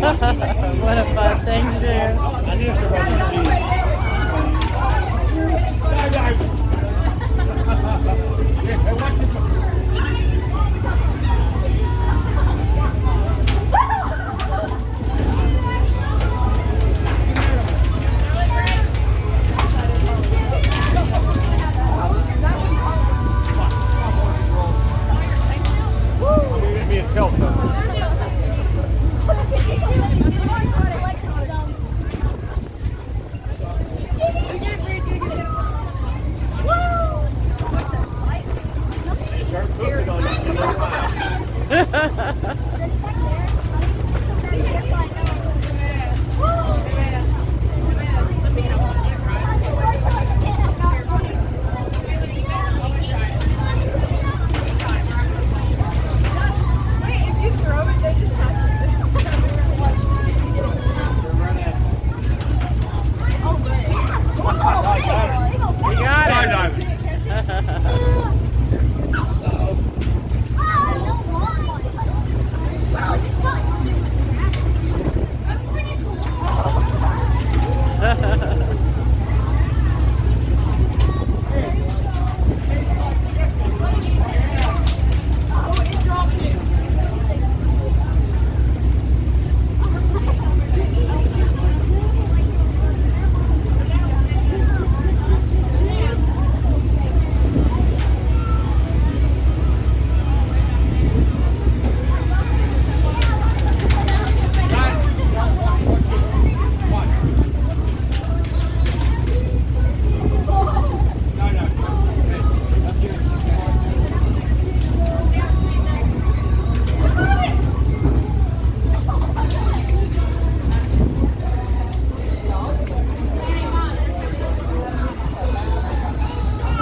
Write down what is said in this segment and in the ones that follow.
What a fun thing to do. I knew somebody would see it. Hey, watch it.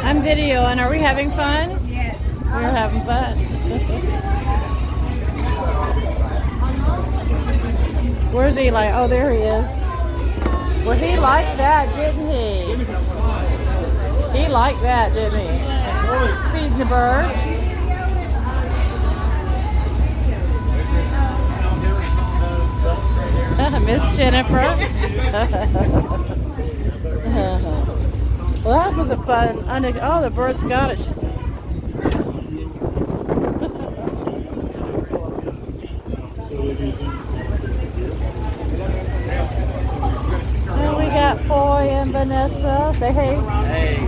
I'm videoing. Are we having fun? Yes. We're having fun. Where's Eli? Oh, there he is. Well, he liked that, didn't he? He liked that, didn't he? Feeding the birds. Miss Jennifer. Well, that was a fun. Oh, the birds got it. And we got Foy and Vanessa. Say hey. Hey.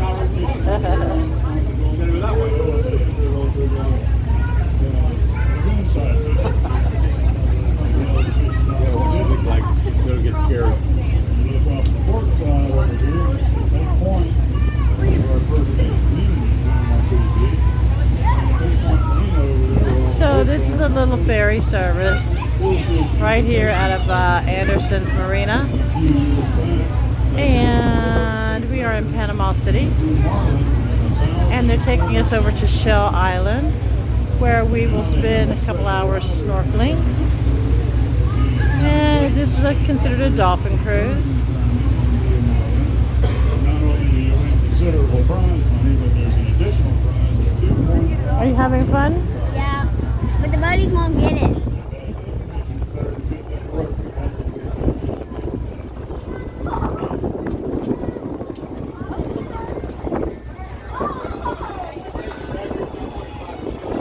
It'll get scary. So this is a little ferry service right here out of Anderson's Marina, and we are in Panama City, and they're taking us over to Shell Island, where we will spend a couple hours snorkeling. And this is considered a dolphin cruise. Are you having fun? Yeah, but the buddies won't get it.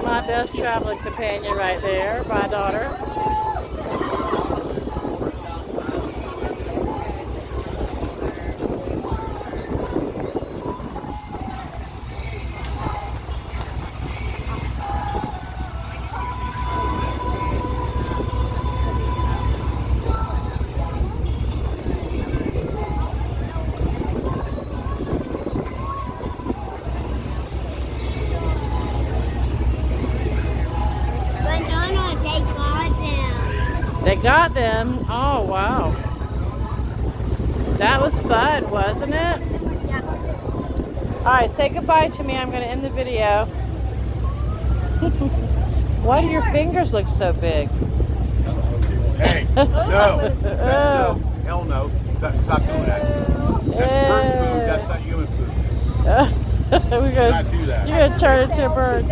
My best traveling companion right there, my daughter. They got them. Oh, wow. That was fun, wasn't it? Yeah. All right, say goodbye to me. I'm going to end the video. Why do your fingers look so big? Hey, no. That's no. Hell no. Stop doing that. That's bird food. That's not human food. We're gonna, Do not do that. You're going to turn into a bird.